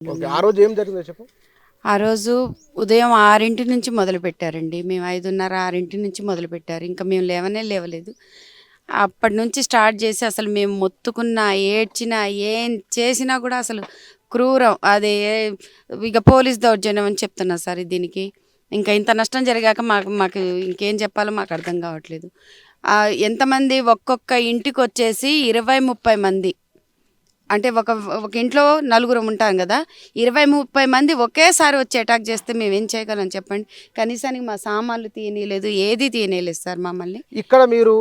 Okay. ఆ రోజు ఏం జరిగిందో చెప్పు. ఆ రోజు ఉదయం 6 నుంచి మొదలుపెట్టారండి. మేము 5:30, 6 నుంచి మొదలుపెట్టారు. ఇంకా మేము లేవలేదు. అప్పటి నుంచి స్టార్ట్ చేసి అసలు మేము మొత్తుకున్నా, ఏడ్చినా, ఏం చేసినా కూడా అసలు క్రూరం. అదే ఇక పోలీస్ దౌర్జన్యం అని చెప్తున్నా సార్ దీనికి. ఇంకా ఇంత నష్టం జరిగాక మాకు ఇంకేం చెప్పాలో మాకు అర్థం కావట్లేదు. ఎంతమంది ఒక్కొక్క ఇంటికి వచ్చేసి 20-30 మంది, అంటే ఒక ఇంట్లో నలుగురు ఉంటాం కదా, 20-30 మంది ఒకేసారి వచ్చి అటాక్ చేస్తే మేము ఏం చేయగలం చెప్పండి. కనీసానికి మా సామాన్లు తీయలేదు, ఏది తీయలేదు సార్ మమ్మల్ని. ఇక్కడ మీరు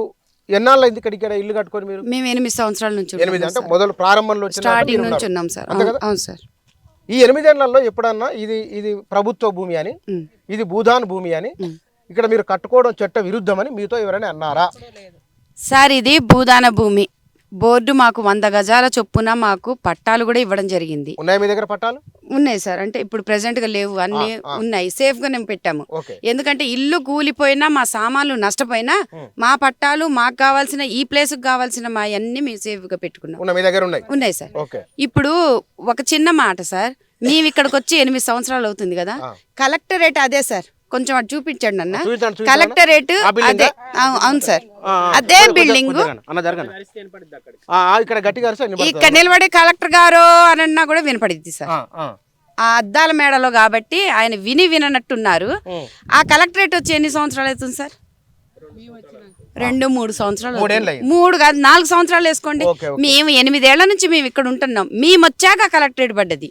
ఎన్నాళ్ళు అయింది ఇక్కడ ఇల్లు కట్టుకొని? మీరు మేము 8 సంవత్సరాల నుంచి 8 అంటే మొదలు ప్రారంభంలో స్టార్టింగ్ నుంచి ఉన్నాం సార్. అవును సార్. ఈ 8 ఏళ్లలో ఎప్పుడన్నా ఇది ప్రభుత్వ భూమి అని, ఇది భూదాన్ భూమి అని, ఇక్కడ మీరు కట్టుకోవడం చట్ట విరుద్ధమని మీతో ఎవరైనా అన్నారా? సార్ ఇది భూదాన భూమి. బోర్డు మాకు 100 గజాల చొప్పున మాకు పట్టాలు కూడా ఇవ్వడం జరిగింది. ఉన్నాయి మీ దగ్గర పట్టాలు? ఉన్నాయి సార్. అంటే ఇప్పుడు ప్రెసెంట్ గా లేవు, అన్ని ఉన్నాయి. సేఫ్ గా మేము పెట్టాము. ఎందుకంటే ఇల్లు కూలిపోయినా, మా సామాన్లు నష్టపోయినా, మా పట్టాలు మాకు కావాల్సిన, ఈ ప్లేస్ కు కావాల్సిన మా అన్ని మేము సేఫ్ గా పెట్టుకున్నాం. ఉన్నాయి సార్. ఇప్పుడు ఒక చిన్న మాట సార్, మేము ఇక్కడికి వచ్చి 8 సంవత్సరాలు అవుతుంది కదా. కలెక్టరేట్ అదే సార్, కొంచెం అటు చూపించండి అన్న. కలెక్టరేట్ అదే. అవును సార్, అదే బిల్డింగ్. ఇక్కడ నిలబడే కలెక్టర్ గారు అని అన్నా కూడా వినపడిద్ది సార్. ఆ అద్దాల మేడలో కాబట్టి ఆయన వినట్టున్నారు. ఆ కలెక్టరేట్ వచ్చి ఎన్ని సంవత్సరాలు అవుతుంది సార్? 2-3 సంవత్సరాలు. 3 కాదు, 4 సంవత్సరాలు వేసుకోండి. మేము 8 ఏళ్ల నుంచి మేము ఇక్కడ ఉంటున్నాం. మేము వచ్చాక కలెక్టరేట్ పడ్డది.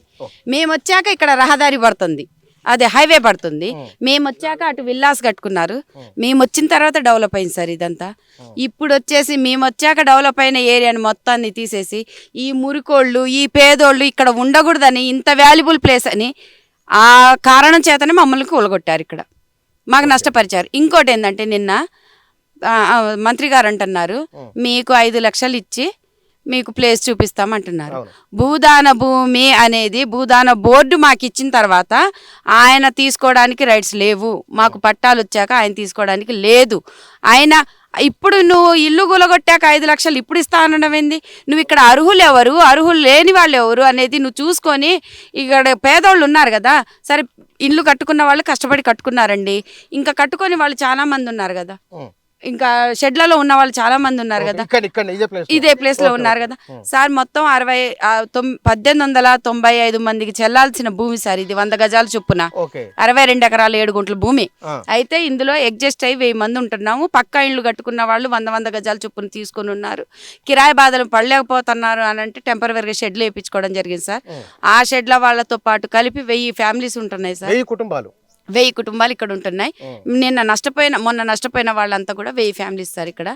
మేము వచ్చాక ఇక్కడ రహదారి పడుతుంది, అదే హైవే పడుతుంది. మేము వచ్చాక అటు విల్లాస్ కట్టుకున్నారు. మేము వచ్చిన తర్వాత డెవలప్ అయింది సార్ ఇదంతా. ఇప్పుడు వచ్చేసి మేము వచ్చాక డెవలప్ అయిన ఏరియాని మొత్తాన్ని తీసేసి ఈ మురికోళ్ళు, ఈ పేదోళ్ళు ఇక్కడ ఉండకూడదని, ఇంత వాల్యుబుల్ ప్లేస్ అని ఆ కారణం చేతనే మమ్మల్ని కూలగొట్టారు, ఇక్కడ మాకు నష్టపరిచారు. ఇంకోటి ఏంటంటే, నిన్న మంత్రి గారు అంటున్నారు మీకు 5 లక్షలు ఇచ్చి మీకు ప్లేస్ చూపిస్తామంటున్నారు. భూదాన భూమి అనేది భూదాన బోర్డు మాకు ఇచ్చిన తర్వాత ఆయన తీసుకోవడానికి రైట్స్ లేవు. మాకు పట్టాలు వచ్చాక ఆయన తీసుకోవడానికి లేదు. ఆయన ఇప్పుడు నువ్వు ఇల్లు గులగొట్టాక 5 లక్షలు ఇప్పుడు ఇస్తా అనడం ఏంది? నువ్వు ఇక్కడ అర్హులు ఎవరు, అర్హులు లేని వాళ్ళు ఎవరు అనేది నువ్వు చూసుకొని, ఇక్కడ పేదోళ్ళు ఉన్నారు కదా సరే, ఇల్లు కట్టుకున్న వాళ్ళు కష్టపడి కట్టుకున్నారండి. ఇంకా కట్టుకొని వాళ్ళు చాలా మంది ఉన్నారు కదా, ఇంకా షెడ్లలో ఉన్న వాళ్ళు చాలా మంది ఉన్నారు కదా, ఇదే ప్లేస్ లో ఉన్నారు కదా సార్. మొత్తం 1895 మందికి చెల్లాల్సిన భూమి సార్ ఇది. 100 గజాల చొప్పున 62 ఎకరాలు 7 గుంటల భూమి. అయితే ఇందులో అడ్జస్ట్ అయ్యి 1000 మంది ఉంటున్నాము. పక్కా ఇళ్ళు కట్టుకున్న వాళ్ళు 100 గజాల చొప్పున తీసుకుని ఉన్నారు. కిరాయి బాధలు పడలేకపోతున్నారు అని అంటే టెంపరీగా షెడ్లు వేయించుకోవడం జరిగింది సార్. ఆ షెడ్ల వాళ్ళతో పాటు కలిపి 1000 ఫ్యామిలీస్ ఉంటున్నాయి సార్. 1000 కుటుంబాలు ఇక్కడ ఉంటున్నాయి. మొన్న నష్టపోయిన వాళ్ళంతా కూడా 1000 ఫ్యామిలీస్ సార్. ఇక్కడ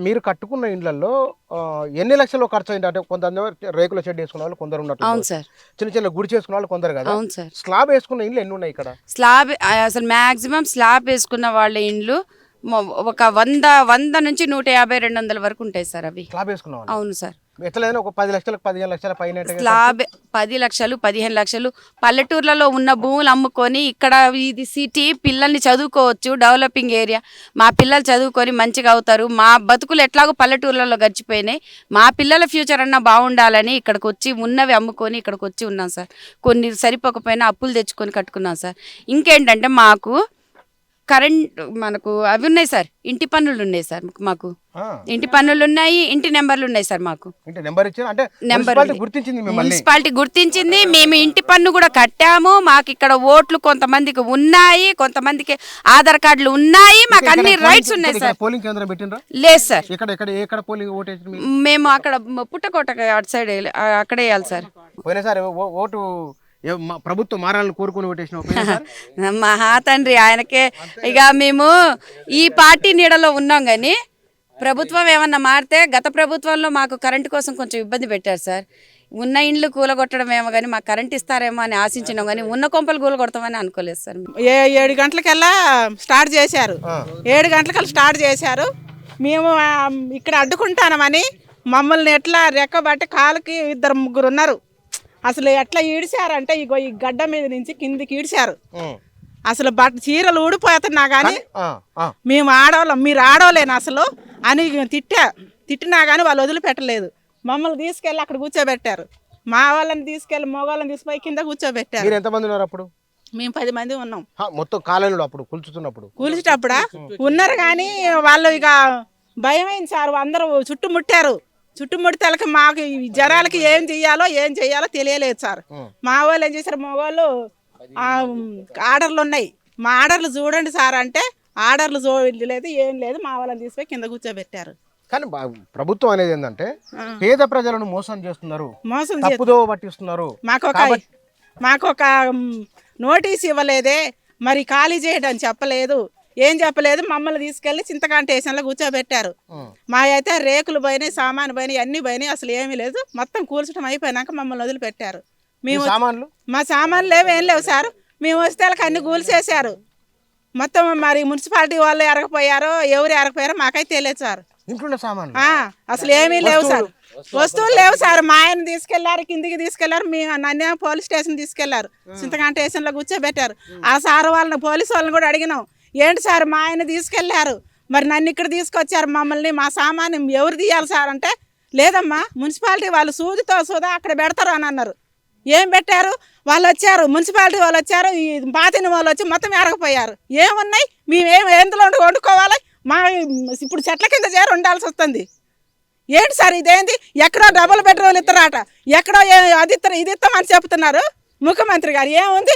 మీరు కట్టుకున్న ఇండ్లలో ఎన్ని లక్షలు ఖర్చు అయింది? అంటే కొందరు రేకుల షెడ్ వేసుకున్న వాళ్ళు కొందరు ఉన్నారు. అవును సార్. చిన్న గుడి చేసుకున్న వాళ్ళు కొందరు కదా. అవును సార్. స్లాబ్ వేసుకున్న ఇండ్లు ఎన్ని ఉన్నాయి ఇక్కడ? స్లాబ్ అసలు మాక్సిమం స్లాబ్ వేసుకున్న వాళ్ళ ఇండ్లు ఒక 100 నుంచి 150-200 వరకు ఉంటాయి సార్ అవి. స్లాబ్ వేసుకున్న వాళ్ళు. అవును సార్. ఎట్లయినా ఒక 10 లక్షలకు 15 లక్షల పైన స్లాబ్. 10 లక్షలు 15 లక్షలు పల్లెటూర్లలో ఉన్న భూములు అమ్ముకొని ఇక్కడ ఇది సిటీ, పిల్లల్ని చదువుకోవచ్చు, డెవలపింగ్ ఏరియా. మా పిల్లలు చదువుకొని మంచిగా అవుతారు. మా బతుకులు ఎట్లాగో పల్లెటూర్లలో గడిచిపోయినాయి. మా పిల్లల ఫ్యూచర్ అన్నా బాగుండాలని ఇక్కడికి వచ్చి ఉన్నవి అమ్ముకొని ఇక్కడికి వచ్చి ఉన్నాం సార్. కొన్ని సరిపోకపోయినా అప్పులు తెచ్చుకొని కట్టుకున్నాం సార్. ఇంకేంటంటే మాకు మనకు అవి ఉన్నాయి సార్, ఇంటి పన్నులు ఉన్నాయి సార్. మాకు ఇంటి పన్నులు ఉన్నాయి, ఇంటి నెంబర్లు ఉన్నాయి సార్. మాకు మున్సిపాలిటీ గుర్తించింది. మేము ఇంటి పన్ను కూడా కట్టాము. మాకు ఇక్కడ ఓట్లు కొంతమందికి ఉన్నాయి, కొంతమందికి ఆధార్ కార్డులు ఉన్నాయి, మాకు అన్ని రైట్స్ ఉన్నాయి సార్. పోలింగ్ కేంద్రం పెట్టిండ్రా? లేదు సార్. మేము అక్కడ పుట్టకోట అటు సైడ్ అక్కడే వేయాలి సార్. ఓటు ప్రభుత్వం మారాలని కోరుకుని ఓటేసిన మహా తండ్రి ఆయనకే. ఇక మేము ఈ పార్టీ నీడలో ఉన్నాం కానీ ప్రభుత్వం ఏమన్నా మారితే, గత ప్రభుత్వంలో మాకు కరెంటు కోసం కొంచెం ఇబ్బంది పెట్టారు సార్. ఉన్న ఇండ్లు కూలగొట్టడం ఏమో కానీ మాకు కరెంట్ ఇస్తారేమో అని ఆశించినాం కానీ ఉన్న కొంపలు కూలగొడతామని అనుకోలేదు సార్. 7 గంటలకల్లా స్టార్ట్ చేశారు. 7 గంటలకల్లా స్టార్ట్ చేశారు. మేము ఇక్కడ అడ్డుకుంటానమని మమ్మల్ని ఎట్లా రెక్కబట్టి కాలుకి 2-3 ఉన్నారు. అసలు ఎట్లా ఈడ్చారంటే ఇగో ఈ గడ్డ మీద నుంచి కిందికి ఈడ్చారు. అసలు చీరలు ఊడిపోతున్నా కానీ మేము ఆడవాళ్ళం, మీరు ఆడవలేను అసలు అని తిట్టినా కానీ వాళ్ళు వదిలిపెట్టలేదు. మమ్మల్ని తీసుకెళ్ళి అక్కడ కూర్చోబెట్టారు. మా వాళ్ళని తీసుకెళ్ళి మగవాళ్ళని తీసుకుపోయి కింద కూర్చోబెట్టారు. మీరు ఎంతమంది ఉన్నారు అప్పుడు? మేము 10 మంది ఉన్నాం. మొత్తం కాలనీలో అప్పుడు కూల్చుతున్నప్పుడు? కూల్చేటప్పుడా ఉన్నారు కానీ వాళ్ళు ఇక భయమైంది సార్. అందరూ చుట్టుముట్టారు. చుట్టుముట్టాలకి మాకు ఈ జనాలకి ఏం చెయ్యాలో తెలియలేదు సార్. మా వాళ్ళు ఏం చేశారు, మగవాళ్ళు ఆర్డర్లు ఉన్నాయి, మా ఆర్డర్లు చూడండి సార్ అంటే ఆర్డర్లు లేదు, ఏం లేదు. మా వాళ్ళని తీసుకుపోయి కింద కూర్చోబెట్టారు. కానీ ప్రభుత్వం అనేది ఏంటంటే పేద ప్రజలను మోసం చేస్తున్నారు, మోసం తప్పుదో పట్టిస్తున్నారు. మాకు ఒక నోటీస్ ఇవ్వలేదే, మరి ఖాళీ చేయడం చెప్పలేదు, ఏం చెప్పలేదు. మమ్మల్ని తీసుకెళ్లి చింతకాంట స్టేషన్లో కూర్చోబెట్టారు. మా అయితే రేకులు పోయినాయి, సామాను పోయినాయి, అన్ని పోయినాయి, అసలు ఏమీ లేదు. మొత్తం కూల్చడం అయిపోయినాక మమ్మల్ని వదిలిపెట్టారు. మేము మా సామాన్లు లేవు, ఏం లేవు సార్. మేము వస్తే వాళ్ళకి అన్ని కూల్చేశారు మొత్తం. మరి మున్సిపాలిటీ వాళ్ళు ఎరగపోయారో ఎవరు ఎరగపోయారో మాకైతే తెలియదు సార్. అసలు ఏమీ లేవు సార్, వస్తువులు లేవు సార్. మా ఆయన తీసుకెళ్లారు, కిందికి తీసుకెళ్లారు, నన్ను పోలీస్ స్టేషన్ తీసుకెళ్లారు, చింతకాంట స్టేషన్లో కూర్చోబెట్టారు. ఆ సార్ వాళ్ళని, పోలీసు వాళ్ళని కూడా అడిగినాం, ఏంటి సార్ మా ఆయన తీసుకెళ్లారు, మరి నన్ను ఇక్కడ తీసుకొచ్చారు, మమ్మల్ని మా సామాన్ని ఎవరు తీయాలి సార్ అంటే, లేదమ్మా మున్సిపాలిటీ వాళ్ళు సూదితో అక్కడ పెడతారు అని అన్నారు. ఏం పెట్టారు, వాళ్ళు వచ్చారు, మున్సిపాలిటీ వాళ్ళు వచ్చారు, ఈ బాతిని వాళ్ళు వచ్చి మొత్తం ఎరగపోయారు. ఏమున్నాయి, మేమేం ఎందులో వండుకోవాలి, మా ఇప్పుడు చెట్ల కింద ఉండాల్సి వస్తుంది. ఏంటి సార్ ఇదేంటి, ఎక్కడో డబుల్ బెడ్రూమ్లు ఇస్తారట, ఎక్కడో అది ఇస్తారు, ఇది ఇస్తామని చెప్తున్నారు ముఖ్యమంత్రి గారు. ఏముంది,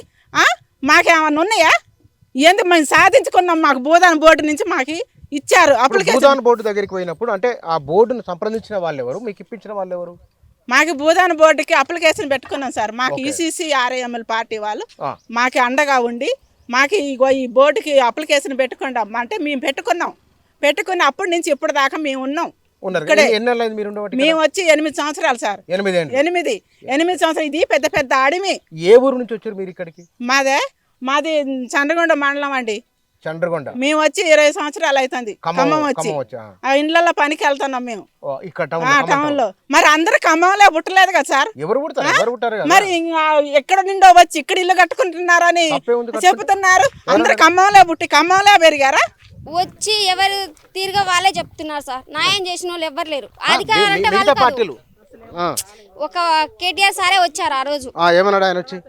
మాకేమన్నా ఉన్నాయా? ఏంది మేము సాధించుకున్నాం, మాకు భూదాన్ బోర్డు నుంచి మాకు ఇచ్చారు అప్లికేషన్. భూదాన్ బోర్డు దగ్గరికి పోయినప్పుడు అంటే ఆ బోర్డును సంప్రదించిన వాళ్ళు ఎవరు, మీకు ఇప్పించిన వాళ్ళు ఎవరు? మాకు భూదాన్ బోర్డుకి అప్లికేషన్ పెట్టుకున్నాం సార్. మాకు ఈసీసీ ఆర్ఐఎంఎల్ పార్టీ వాళ్ళు మాకు అండగా ఉండి మాకు ఈ బోర్డుకి అప్లికేషన్ పెట్టుకోండి అంటే మేము పెట్టుకుని అప్పటి నుంచి ఇప్పటి దాకా మేము ఉన్నాం. మేము వచ్చి 8 సంవత్సరాలు సార్. 8 సంవత్సరాలు. ఇది పెద్ద పెద్ద అడవి. ఏ ఊరు నుంచి వచ్చారు మీరు ఇక్కడికి? మాది చంద్రగొండ మండలం అండి. చంద్రగొండ. మేము వచ్చి 20 సంవత్సరాలు అవుతుంది. ఖమ్మం వచ్చి ఆ ఇండ్లలో పనికి వెళ్తున్నాం మేము టౌన్ లో. మరి అందరు ఖమ్మంలో పుట్టలేదు కదా సార్. మరి ఎక్కడ నిండో వచ్చి ఇక్కడ ఇల్లు కట్టుకుంటున్నారని చెప్తున్నారు. అందరు ఖమ్మంలో పుట్టి ఖమ్మంలో పెరిగారా? వచ్చి ఎవరు తీరుగా వాళ్ళే చెప్తున్నారు సార్. న్యాయం చేసిన వాళ్ళు ఎవ్వరు లేరు. అధికారం అంటే వాళ్ళు ఒక కేటీఆర్ సారే వచ్చారు ఆ రోజు. ఏమన్నాడు ఆయన వచ్చి?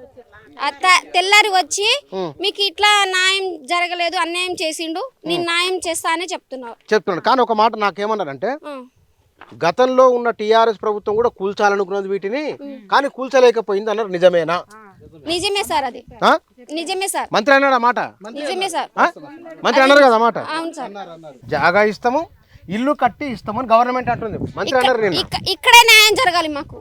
తెల్లారి వచ్చి మీకు ఇట్లా న్యాయం జరగలేదు, అన్యాయం చేసిండు, నేను న్యాయం చేస్తా అనే చెప్తున్నాడు. కానీ ఒక మాట నాకేమన్నారంటే, గతంలో ఉన్న టీఆర్ఎస్ ప్రభుత్వం కూడా కూల్చాలనుకున్నది వీటిని, కానీ కూల్చలేకపోయింది అన్నారు. నిజమేనా? నిజమే సార్, అది నిజమే సార్. మంత్రి అన్నాడు ఆ మాట? నిజమే సార్, మంత్రి అన్నారు కదా మాట. అవును సార్. జాగా ఇస్తాము, ఇల్లు కట్టి ఇస్తామని గవర్నమెంట్ అంటుంది. మంత్రి అన్నారు ఇక్కడే న్యాయం జరగాలి, మాకు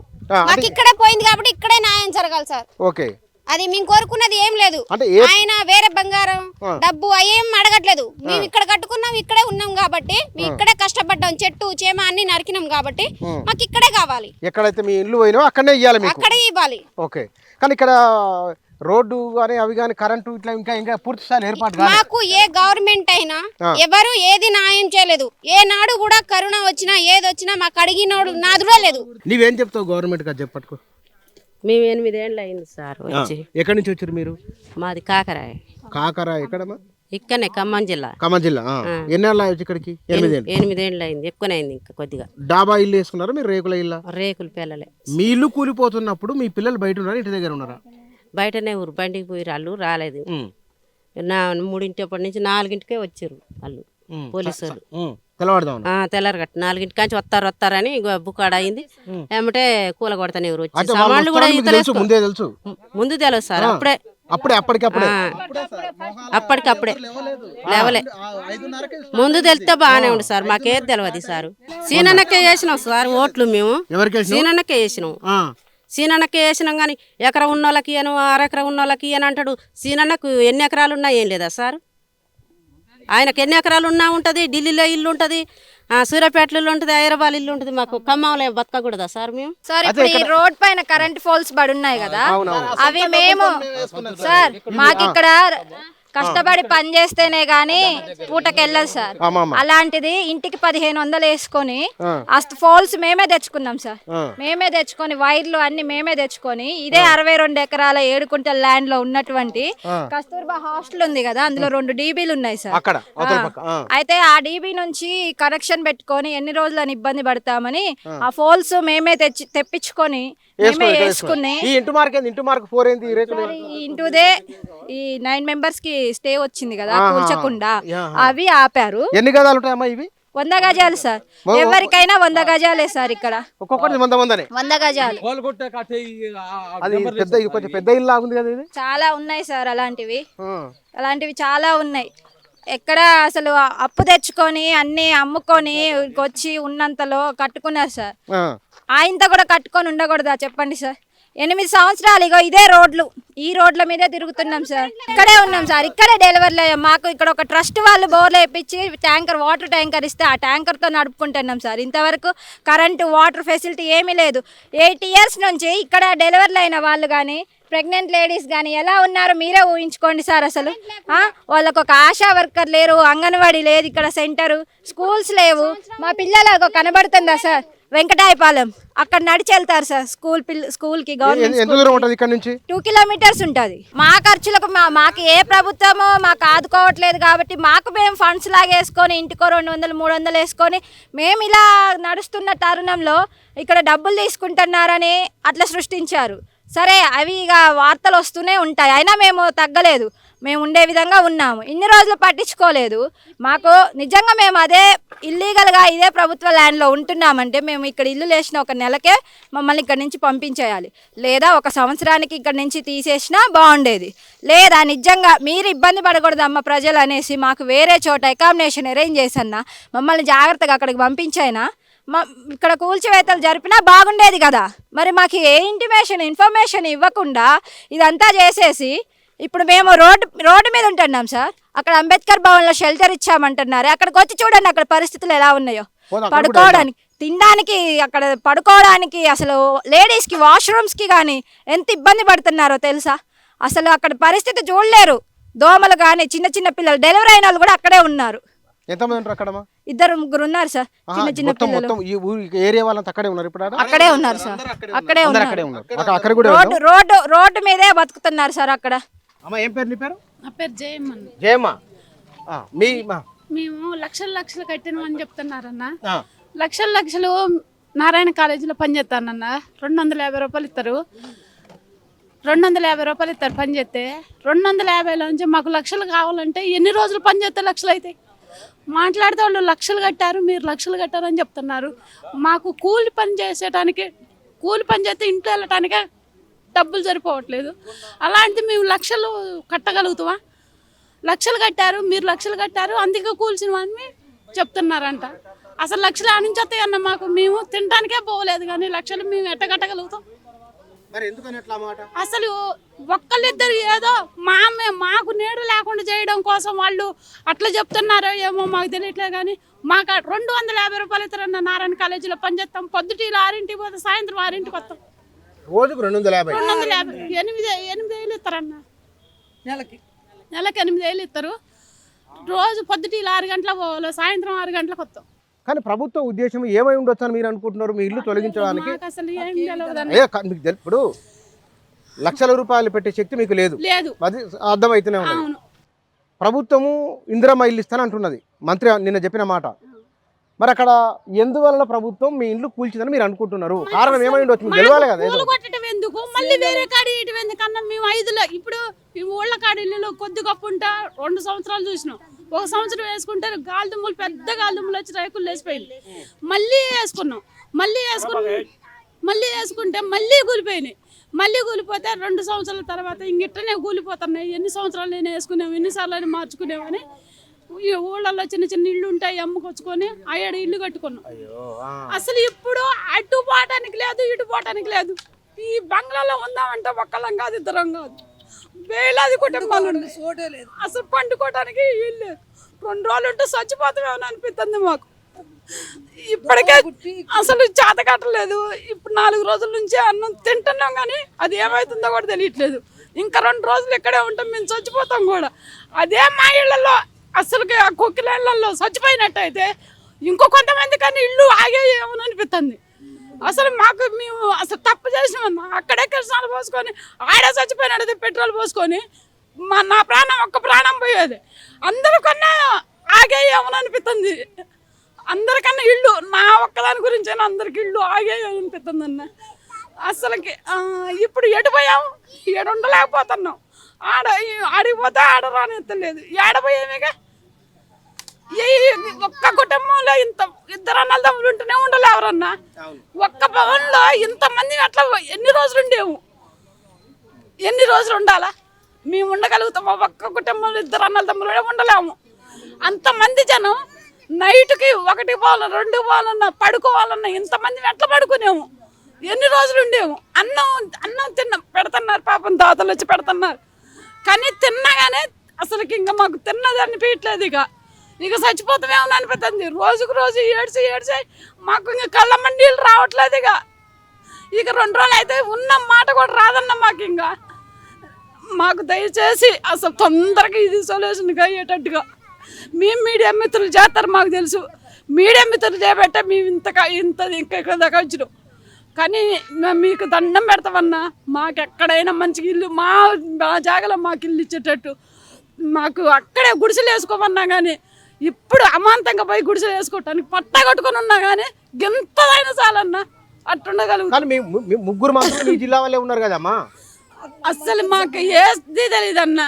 ఇక్కడే పోయింది కాబట్టి ఇక్కడే న్యాయం జరగాలి సార్. ఓకే, అది మేము కోరుకున్నది ఏం లేదు. ఆయన వేరే బంగారం డబ్బు ఏం అడగట్లేదు. మేము ఇక్కడ కట్టుకున్నాం, ఇక్కడే ఉన్నాం కాబట్టి, మేము ఇక్కడే కష్టపడ్డాం, చెట్టు చేమ అన్ని నరికినాం కాబట్టి మాకు ఇక్కడే కావాలి. ఎక్కడైతే మీ ఇల్లు పోయినా అక్కడే ఇవ్వాలి, అక్కడే ఇవ్వాలి. ఓకే, కానీ ఇక్కడ రోడ్డు కానీ అవి కానీ కరెంటు ఇట్లా ఇంకా పూర్తి స్థాయి ఏర్పాటు మాకు ఏ గవర్నమెంట్ అయినా ఎవరు ఏది న్యాయం చేయలేదు. ఏ నాడు కూడా కరోనా వచ్చినా ఏది వచ్చినా మాకు అడిగినోడు నాదుడే లేదు. నీవేం చెప్తావు గవర్నమెంట్ గా చెప్పట్టుకో? మేము 8 ఏళ్ళు అయింది సార్ వచ్చి. ఎక్కడి నుంచి వచ్చారు మీరు? మాది కాకరాయ. ఎక్కడమ్మా? ఇక్కడనే ఖమ్మం జిల్లా. ఎన్నేళ్ళు వచ్చి ఇక్కడికి? 8 ఏళ్ళు అయింది, ఎక్కువనే అయింది. ఇంకా కొద్దిగా. డాబా ఇల్లు వేసుకున్నారా మీరు? రేకుల ఇల్లు? రేకుల పిల్లలే. మీ ఇల్లు కూలిపోతున్నప్పుడు మీ పిల్లలు బయట ఉన్నారా, ఇంటి దగ్గర ఉన్నారా? బయటనే ఊరు, బండికి పోయి వాళ్ళు రాలేదు. 3:00 నుంచి 4:00కే వచ్చారు వాళ్ళు పోలీసు వాళ్ళు. తెల్లారు గట్ట 4:00 నుంచి వస్తారని బుక్కాడ అయింది. ఏమంటే కూల కొడతానే ఎవరు వచ్చి సామాన్లు కూడా ముందు తెలుసు సార్. అప్పటికప్పుడే లేవలే. ముందు తెలిస్తే బాగానే ఉంది సార్, మాకేది తెలియదు సార్. సీనన్నకే వేసినాం సార్ ఓట్లు మేము. సీనన్నకే వేసినాం. సీనన్నకే వేసినాం కానీ ఎకరం ఉన్న వాళ్ళకి ఇయ్యను, అరెకరం ఉన్న వాళ్ళకి ఇయ్యను అంటాడు. సీనన్నకు ఎన్ని ఎకరాలు ఉన్నా ఏం లేదా సార్? ఆయనకు ఎన్ని ఎకరాలు ఉన్నా ఉంటుంది. ఢిల్లీలో ఇల్లు ఉంటుంది, సూర్యాపేటలో ఉంటుంది, హైదరాబాద్ ఇల్లు ఉంటుంది. మాకు ఖమ్మంలో బతకూడదా సార్ మేము? సార్ ఇప్పుడు ఈ రోడ్ పైన కరెంట్ పోల్స్ పడి ఉన్నాయి కదా, అవి మేము సార్ మాకు ఇక్కడ కష్టపడి పని చేస్తేనే గానీ పూటకెళ్ళదు సార్. అలాంటిది ఇంటికి 1500 వేసుకొని ఫోల్స్ మేమే తెచ్చుకున్నాం సార్. మేమే తెచ్చుకొని వైర్లు అన్ని మేమే తెచ్చుకొని ఇదే 62 ఎకరాల 7 కుంటల ల్యాండ్ లో ఉన్నటువంటి కస్తూర్బా హాస్టల్ ఉంది కదా, అందులో 2 డీబీలు ఉన్నాయి సార్. అయితే ఆ డీబీ నుంచి కనెక్షన్ పెట్టుకొని ఎన్ని రోజులని ఇబ్బంది పడతామని ఆ ఫోల్స్ మేమే తెప్పించుకొని వేసుకుని ఈ ఇంటి మార్క్ ఏంది? ఇంటి మార్క్ 4 ఏంది? ఈ రేకులు ఈ ఇంటిదే ఈ 9 మెంబర్స్ కి స్టే వచ్చింది కదా కూల్చకుండా, అవి ఆపారు. ఎన్ని గదాలు ఉంటాయమ్మా ఇవి? 100 గజాలు సార్, ఎవరికైనా 100 గజాలే సార్. ఇక్కడ ఒక్కొక్కటి 100 100 గజాలు. అది పెద్ద, ఇది కొంచెం పెద్ద ఇల్లు లాగుంది కదా ఇది. చాలా ఉన్నాయి సార్ అలాంటివి చాలా ఉన్నాయి. ఎక్కడ అసలు అప్పు తెచ్చుకొని అన్ని అమ్ముకొని వచ్చి ఉన్నంతలో కట్టుకున్నారు సార్. ఆయనతో కూడా కట్టుకొని ఉండకూడదా చెప్పండి సార్? 8 సంవత్సరాలు ఇగో ఇదే రోడ్లు, ఈ రోడ్ల మీదే తిరుగుతున్నాం సార్. ఇక్కడే ఉన్నాం సార్, ఇక్కడే డెలివరీలు అయ్యాం. మాకు ఇక్కడ ఒక ట్రస్ట్ వాళ్ళు బోర్లు వేయించి ట్యాంకర్, వాటర్ ట్యాంకర్ ఇస్తే ఆ ట్యాంకర్తో నడుపుకుంటున్నాం సార్. ఇంతవరకు కరెంటు, వాటర్ ఫెసిలిటీ ఏమీ లేదు. 8 ఇయర్స్ నుంచి ఇక్కడ డెలివరీలు అయిన వాళ్ళు కానీ, ప్రెగ్నెంట్ లేడీస్ కానీ ఎలా ఉన్నారో మీరే ఊహించుకోండి సార్. అసలు వాళ్ళకు ఒక ఆశా వర్కర్ లేరు, అంగన్వాడీ లేదు, ఇక్కడ సెంటరు, స్కూల్స్ లేవు. మా పిల్లలకు కనబడుతుందా సార్? వెంకటాయపాలెం అక్కడ నడిచి వెళ్తారు సార్ స్కూల్కి. గవర్నమెంట్ 2 కిలోమీటర్స్ ఉంటుంది. మా ఖర్చులకు మాకు ఏ ప్రభుత్వమో మాకు ఆదుకోవట్లేదు కాబట్టి మాకు మేము ఫండ్స్ లాగా వేసుకొని ఇంటికో 200, 300 వేసుకొని మేము ఇలా నడుస్తున్న తరుణంలో ఇక్కడ డబ్బులు తీసుకుంటున్నారని అట్లా సృష్టించారు. సరే, అవి ఇక వార్తలు వస్తూనే ఉంటాయి, అయినా మేము తగ్గలేదు, మేము ఉండే విధంగా ఉన్నాము. ఇన్ని రోజులు పట్టించుకోలేదు. మాకు నిజంగా మేము అదే ఇల్లీగల్గా ఇదే ప్రభుత్వ ల్యాండ్లో ఉంటున్నామంటే మేము ఇక్కడ ఇల్లు లేచిన 1 నెలకే మమ్మల్ని ఇక్కడ నుంచి పంపించేయాలి, లేదా 1 సంవత్సరానికి ఇక్కడ నుంచి తీసేసినా బాగుండేది. లేదా నిజంగా మీరు ఇబ్బంది పడకూడదమ్మ ప్రజలు అనేసి మాకు వేరే చోట అకామిడేషన్ అరేంజ్ చేసన్నా, మమ్మల్ని జాగ్రత్తగా అక్కడికి పంపించైనా, ఇక్కడ కూల్చివేతలు జరిపినా బాగుండేది కదా. మరి మాకు ఏ ఇన్ఫర్మేషన్ ఇవ్వకుండా ఇదంతా చేసేసి ఇప్పుడు మేము రోడ్డు మీద ఉంటున్నాం సార్. అక్కడ అంబేద్కర్ భవన్లో షెల్టర్ ఇచ్చామంటున్నారు. అక్కడికి వచ్చి చూడండి అక్కడ పరిస్థితులు ఎలా ఉన్నాయో. పడుకోవడానికి, తినడానికి, అక్కడ పడుకోవడానికి, అసలు లేడీస్కి వాష్రూమ్స్కి కానీ ఎంత ఇబ్బంది పడుతున్నారో తెలుసా? అసలు అక్కడ పరిస్థితి చూడలేరు. దోమలు కానీ, చిన్న చిన్న పిల్లలు, డెలివరీ అయిన వాళ్ళు కూడా అక్కడే ఉన్నారు. ఎంతమంది ఉంటారు అక్కడ? 2, 3 ఉన్నారు సార్. చిన్న చిన్న పిల్లలు ఏరియా వాళ్ళంతా అక్కడే ఉన్నారు. ఇప్పుడు అక్కడే ఉన్నారు సార్, అక్కడే ఉన్నారు. రోడ్డు మీదే బతుకుతున్నారు సార్ అక్కడ. అమ్మా, ఏం పేరు నీ పేరు? నా పేరు జయమ్మ. జయమ్మ, మేము లక్షలు కట్టినామని చెప్తున్నారన్న. లక్షలు నారాయణ కాలేజీలో పనిచేస్తానన్న. 250 రూపాయలు ఇస్తారు. 250 రూపాయలు ఇస్తారు పని చేస్తే. 250లో నుంచి మాకు లక్షలు కావాలంటే ఎన్ని రోజులు పని చేస్తే లక్షలు అవుతాయి? మాట్లాడితే వాళ్ళు లక్షలు కట్టారు, మీరు లక్షలు కట్టారని చెప్తున్నారు. మాకు కూలి పని చేస్తే ఇంట్లో వెళ్ళటానికే డబ్బులు సరిపోవట్లేదు. అలాంటి మేము లక్షలు కట్టగలుగుతామా? లక్షలు కట్టారు, మీరు లక్షలు కట్టారు, అందుకే కూల్చినవని చెప్తున్నారంట. అసలు లక్షలు ఆ నుంచి వస్తాయన్న. మాకు మేము తినడానికే పోలేదు కానీ లక్షలు మేము ఎట్ట కట్టగలుగుతాం? అసలు ఒక్కళ్ళిద్దరు ఏదో మాకు నీడు లేకుండా చేయడం కోసం వాళ్ళు అట్లా చెప్తున్నారో ఏమో మాకు తెలియట్లేదు. కానీ మాకు 250 రూపాయలు ఇస్తారన్న. నారాయణ కాలేజీలో పనిచేస్తాం. పొద్దుటీలు 6ంటికి పోతే సాయంత్రం 6ంటికి వస్తాం. రోజుకు 250. 8,000 ఇస్తారన్న. నెలకి 8,000 ఇస్తారు. రోజు పొద్దుటీలు 6 గంటలకు పోవాలి, సాయంత్రం 6 గంటలకు వస్తాం. కానీ ప్రభుత్వ ఉద్దేశం ఏమై ఉండొచ్చు అని మీరు అనుకుంటున్నారు? మీ ఇల్లు తొలగించడానికి అసలు ఏం తెలియదు. మీకు ఇప్పుడు లక్షల రూపాయలు పెట్టే శక్తి మీకు లేదు, అది అర్థమైతేనే ఉన్నది. ప్రభుత్వము ఇందిరమ్మ ఇల్లు ఇస్తాను అంటున్నది, మంత్రి నిన్న చెప్పిన మాట. మరి అక్కడ ఎందువల్ల ప్రభుత్వం మీ ఇల్లు కూల్చిందని మీరు అనుకుంటున్నారు? కారణం ఏమై ఉండొచ్చు తెలియాలి కదా. ఎందుకు మళ్ళీ వేరే కాడి ఇటు ఎందుకన్నా? మేము 5లో ఇప్పుడు ఊళ్ళ కాడి ఇల్లు కొద్ది గొప్పంటా 2 సంవత్సరాలు చూసినాం. 1 సంవత్సరం వేసుకుంటే గాలిదుమ్ములు, పెద్ద గాలిదుమ్ములు వచ్చి రేకులు లేచిపోయింది. మళ్ళీ వేసుకుంటే మళ్ళీ కూలిపోయినాయి. మళ్ళీ కూలిపోతే 2 సంవత్సరాల తర్వాత ఇంగిట్టనే కూలిపోతున్నాయి. ఎన్ని సంవత్సరాలు నేను వేసుకునేవి, ఎన్నిసార్లు మార్చుకునేవని ఈ ఊళ్ళల్లో చిన్న చిన్న ఇళ్ళు ఉంటాయి, అమ్ముకొచ్చుకొని 7 ఇల్లు కట్టుకున్నాం. అసలు ఇప్పుడు అటు పోవటానికి లేదు, ఇటు పోవటానికి లేదు. ఈ బంగ్లాలో ఉందామంటే ఒక్కళ్ళం కాదు, 2 కాదు, వేలాది కుటుంబాలు ఉన్నాయి. అసలు పండుకోవటానికి ఇల్లు లేదు. 2 రోజులు ఉంటే చచ్చిపోతామేమని అనిపిస్తుంది మాకు. ఇప్పటికే అసలు చేత కట్టలేదు. ఇప్పుడు 4 రోజుల నుంచి అన్నం తింటున్నాం కానీ అది ఏమవుతుందో కూడా తెలియట్లేదు. ఇంకా 2 రోజులు ఇక్కడే ఉంటాం, మేము చచ్చిపోతాం కూడా. అదే మా ఇళ్లలో అసలు కొక్కిళ్ళల్లో చచ్చిపోయినట్టయితే ఇంకో కొంతమంది కానీ ఇల్లు ఆగేయేమని అనిపిస్తుంది. అసలు మేము అసలు తప్పు చేసినామన్నా. అక్కడే కిరసనాలు పోసుకొని ఆడే చచ్చిపోయినట్టయితే పెట్రోల్ పోసుకొని నా ప్రాణం, ఒక్క ప్రాణం పోయేది. అందరికన్నా ఆగేయేమని అనిపిస్తుంది. అందరికన్నా ఇల్లు, నా ఒక్కదాని గురించి అందరికి ఇల్లు ఆగేయమనిపిస్తుంది అన్న. అసలుకి ఇప్పుడు ఎటు పోయాం, ఏడు ఉండలేకపోతున్నాం. ఆడిపోతే ఆడ రానిత్తలేదు, ఏడపోయేమిగా. ఒక్క కుటుంబంలో ఇద్దరు అన్నదమ్ములు ఉంటేనే ఉండాలి ఎవరన్నా. ఒక్క భవన్లో ఇంతమంది అట్లా ఎన్ని రోజులు ఉండేవు, ఎన్ని రోజులు ఉండాలా? మేము ఉండగలుగుతాము? ఒక్క కుటుంబంలో ఇద్దరు అన్నదమ్ములు ఉండలేము. అంతమంది జనం నైట్కి 1 పోవాలన్నా 2 పోవాలన్నా పడుకోవాలన్నా ఇంతమంది ఎట్లా పడుకునేము, ఎన్ని రోజులు ఉండేము. అన్నం పెడుతున్నారు పాపం, దాతలు వచ్చి పెడుతున్నారు. కానీ తిన్నగానే అసలుకి ఇంకా మాకు తిన్నది అనిపించట్లేదు. ఇక చచ్చిపోతామేమో అనిపిస్తుంది. రోజుకు రోజు ఏడ్చి మాకు ఇంకా కళ్ళ మండీలు రావట్లేదు. ఇక 2 రోజులు అయితే ఉన్న మాట కూడా రాదన్న మాకు. మాకు దయచేసి అసలు తొందరగా ఇది సొల్యూషన్గా అయ్యేటట్టుగా మేము మీడియా మిత్రులు చేస్తారు, మాకు తెలుసు. మీడియా మిత్రులు చేయబట్టే మేము ఇక్కడ దాకా వచ్చినాం. కానీ మీకు దండం పెడతామన్నా, మాకు ఎక్కడైనా మంచి ఇల్లు మా జాగాలో మాకు ఇల్లు ఇచ్చేటట్టు, మాకు అక్కడే గుడిసెలు వేసుకోమన్నా కానీ ఇప్పుడు అమాంతంగా పోయి గుడిసెలు వేసుకోవటానికి పట్టా కట్టుకొని ఉన్నా కానీ ఎంతదైనా చాలన్నా అట్టుండగలుగుతాం. ముగ్గురు మాత్రం ఈ జిల్లా వాళ్ళే ఉన్నారు కదమ్మా. అసలు మాకు ఏది తెలియదు అన్న,